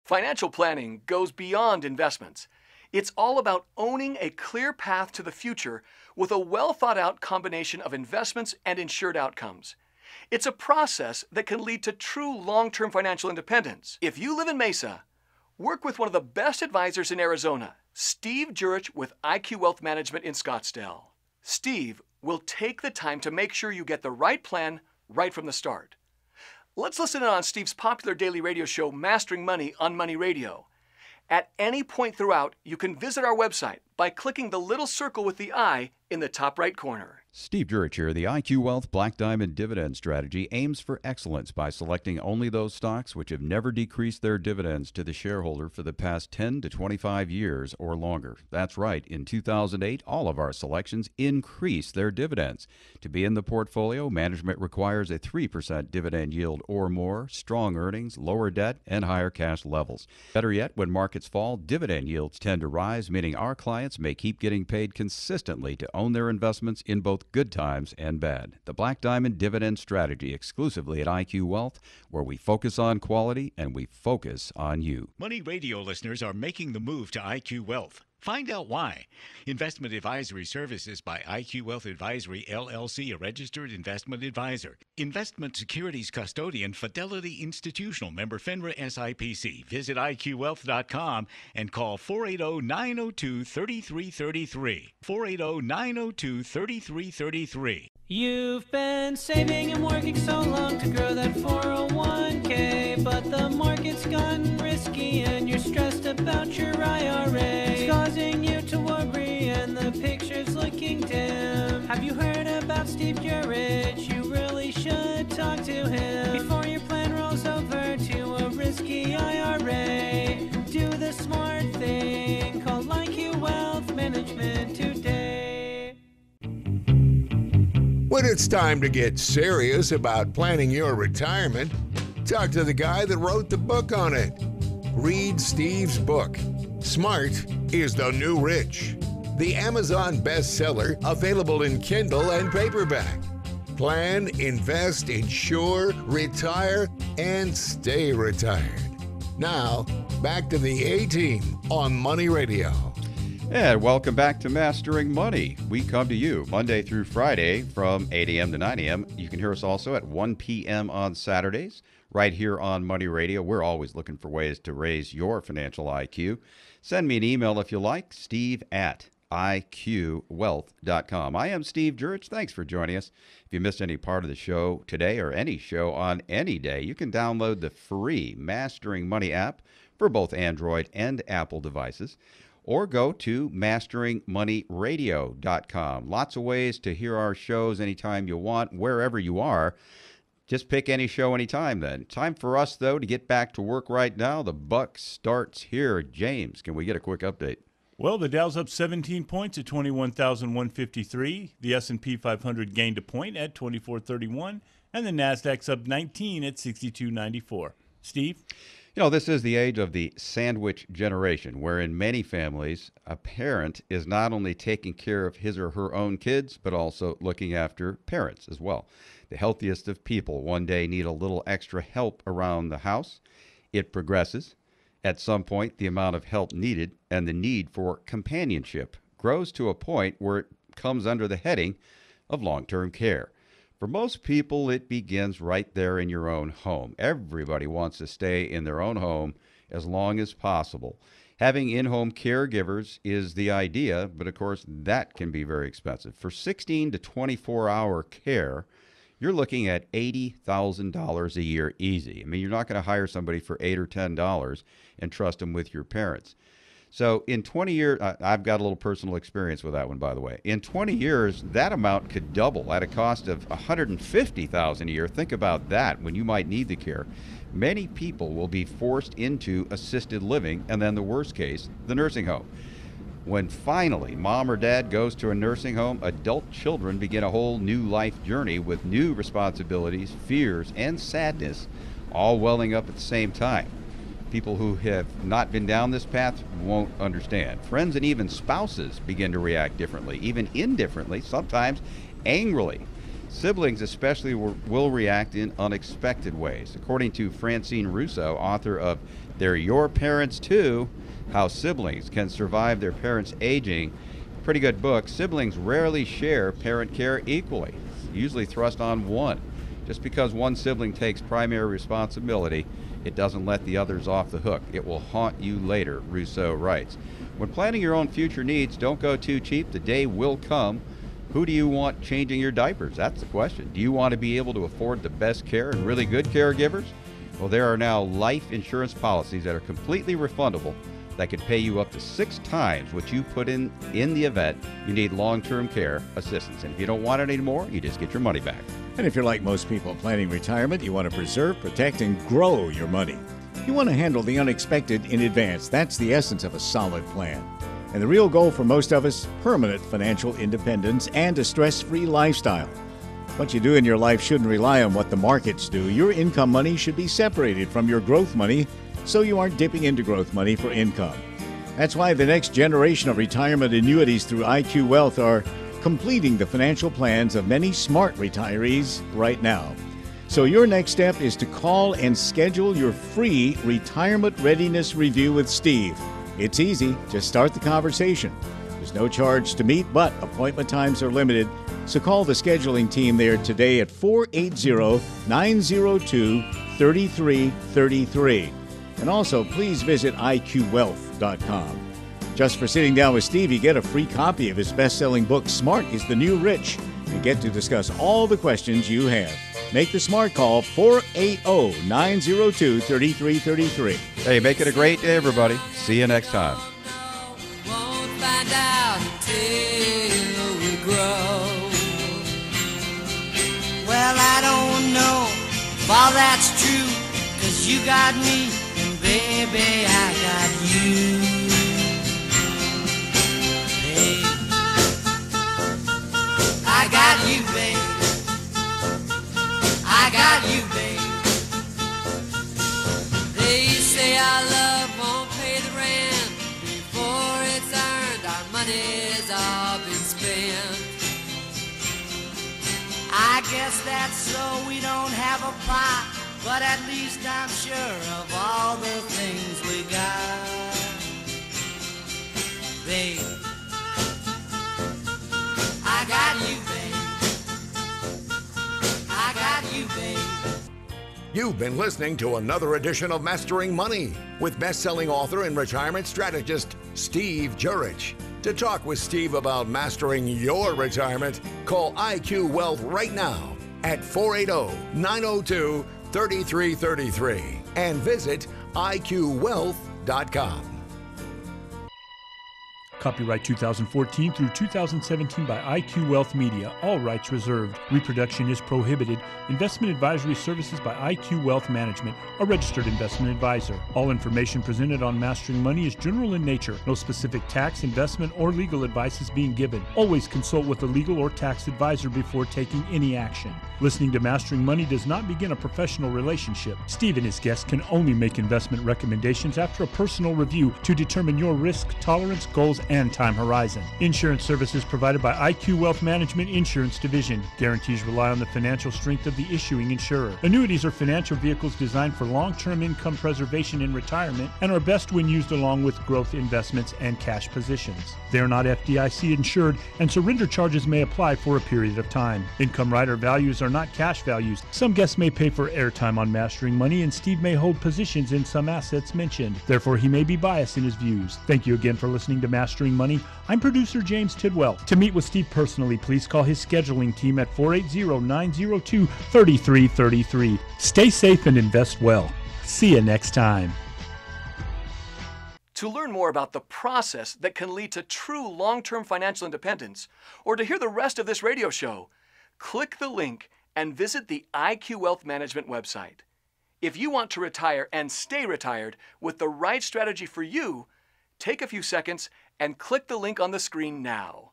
Financial planning goes beyond investments. It's all about owning a clear path to the future with a well-thought-out combination of investments and insured outcomes. It's a process that can lead to true long-term financial independence. If you live in Mesa, work with one of the best advisors in Arizona, Steve Jurich with IQ Wealth Management in Scottsdale. Steve will take the time to make sure you get the right plan right from the start. Let's listen in on Steve's popular daily radio show, Mastering Money on Money Radio. At any point throughout, you can visit our website by clicking the little circle with the I in the top right corner. Steve Jur-itch here. The IQ Wealth Black Diamond Dividend Strategy aims for excellence by selecting only those stocks which have never decreased their dividends to the shareholder for the past 10 to 25 years or longer. That's right. In 2008, all of our selections increased their dividends. To be in the portfolio, management requires a 3% dividend yield or more, strong earnings, lower debt, and higher cash levels. Better yet, when markets fall, dividend yields tend to rise, meaning our clients may keep getting paid consistently to own their investments in both good times and bad. The Black Diamond Dividend Strategy exclusively at IQ Wealth, where we focus on quality and we focus on you. Money Radio listeners are making the move to IQ Wealth. Find out why. Investment advisory services by IQ Wealth Advisory, LLC, a registered investment advisor. Investment securities custodian, Fidelity Institutional, member FINRA SIPC. Visit IQWealth.com and call 480-902-3333. 480-902-3333. You've been saving and working so long to grow that 401k, but the market's gotten risky and you're stressed about your IRA. It's causing you to worry and the picture's looking dim. Have you heard about Steve Jur-itch? You really should talk to him before your plan rolls over to a risky IRA. Do the smart thing, call IQ Wealth Management today. When it's time to get serious about planning your retirement, talk to the guy that wrote the book on it. Read Steve's book, Smart is the New Rich. The Amazon bestseller, available in Kindle and paperback. Plan, invest, insure, retire, and stay retired. Now, back to the A-Team on Money Radio. And welcome back to Mastering Money. We come to you Monday through Friday from 8 a.m. to 9 a.m. You can hear us also at 1 p.m. on Saturdays, right here on Money Radio. We're always looking for ways to raise your financial IQ. Send me an email if you like, steve@iqwealth.com. I am Steve Jur-itch. Thanks for joining us. If you missed any part of the show today or any show on any day, you can download the free Mastering Money app for both Android and Apple devices, or go to masteringmoneyradio.com. Lots of ways to hear our shows anytime you want, wherever you are. Just pick any show anytime then. Time for us, though, to get back to work right now. The buck starts here. James, can we get a quick update? Well, the Dow's up 17 points at 21,153. The S&P 500 gained a point at 2431. And the NASDAQ's up 19 at 6294. Steve? You know, this is the age of the sandwich generation, where in many families, a parent is not only taking care of his or her own kids, but also looking after parents as well. The healthiest of people one day need a little extra help around the house. It progresses. At some point, the amount of help needed and the need for companionship grows to a point where it comes under the heading of long-term care. For most people, it begins right there in your own home. Everybody wants to stay in their own home as long as possible. Having in-home caregivers is the idea, but of course, that can be very expensive. For 16 to 24-hour care, you're looking at $80,000 a year easy. I mean, you're not going to hire somebody for $8 or $10 and trust them with your parents. So in 20 years, I've got a little personal experience with that one, by the way. In 20 years, that amount could double at a cost of $150,000 a year. Think about that when you might need the care. Many people will be forced into assisted living, and then the worst case, the nursing home. When finally mom or dad goes to a nursing home, adult children begin a whole new life journey with new responsibilities, fears, and sadness, all welling up at the same time. People who have not been down this path won't understand. Friends and even spouses begin to react differently, even indifferently, sometimes angrily. Siblings especially will react in unexpected ways. According to Francine Russo, author of They're your parents too. How siblings can survive their parents aging. Pretty good book. Siblings rarely share parent care equally. It's usually thrust on one. Just because one sibling takes primary responsibility, it doesn't let the others off the hook. It will haunt you later, Rousseau writes. When planning your own future needs, don't go too cheap. The day will come. Who do you want changing your diapers? That's the question. Do you want to be able to afford the best care and really good caregivers? Well, there are now life insurance policies that are completely refundable that could pay you up to 6 times what you put in the event you need long-term care assistance. And if you don't want it anymore, you just get your money back. And if you're like most people planning retirement, you want to preserve, protect, and grow your money. You want to handle the unexpected in advance. That's the essence of a solid plan. And the real goal for most of us, permanent financial independence and a stress-free lifestyle. What you do in your life shouldn't rely on what the markets do. Your income money should be separated from your growth money so you aren't dipping into growth money for income. That's why the next generation of retirement annuities through IQ Wealth are completing the financial plans of many smart retirees right now. So your next step is to call and schedule your free retirement readiness review with Steve. It's easy. Just start the conversation. There's no charge to meet, but appointment times are limited. So call the scheduling team there today at 480-902-3333. And also, please visit iqwealth.com. Just for sitting down with Steve, you get a free copy of his best-selling book, Smart is the New Rich, and get to discuss all the questions you have. Make the smart call, 480-902-3333. Hey, make it a great day, everybody. See you next time. Won't find out until we grow. Well, I don't know if all that's true, 'cause you got me, and baby, I got you. Babe, I got you, babe. I got you, babe. They say our love won't pay the rent before it's earned. Our money's all been spent. I guess that's so we don't have a pot, but at least I'm sure of all the things we got. Babe, I got you, babe. I got you, babe. You've been listening to another edition of Mastering Money with best-selling author and retirement strategist Steve Jurich. To talk with Steve about mastering your retirement, call IQ Wealth right now at 480-902-3333 and visit iqwealth.com. Copyright 2014 through 2017 by IQ Wealth Media. All rights reserved. Reproduction is prohibited. Investment advisory services by IQ Wealth Management, a registered investment advisor. All information presented on Mastering Money is general in nature. No specific tax, investment, or legal advice is being given. Always consult with a legal or tax advisor before taking any action. Listening to Mastering Money does not begin a professional relationship. Steve and his guests can only make investment recommendations after a personal review to determine your risk tolerance, goals, and time horizon. Insurance services provided by IQ Wealth Management Insurance Division. Guarantees rely on the financial strength of the issuing insurer. Annuities are financial vehicles designed for long-term income preservation in retirement and are best when used along with growth investments and cash positions. They are not FDIC insured, and surrender charges may apply for a period of time. Income rider values are not cash values. Some guests may pay for airtime on Mastering Money, and Steve may hold positions in some assets mentioned. Therefore, he may be biased in his views. Thank you again for listening to Mastering Money. I'm producer James Tidwell. To meet with Steve personally, please call his scheduling team at 480-902-3333. Stay safe and invest well. See you next time. To learn more about the process that can lead to true long-term financial independence, or to hear the rest of this radio show, click the link and visit the IQ Wealth Management website. If you want to retire and stay retired with the right strategy for you, take a few seconds and click the link on the screen now.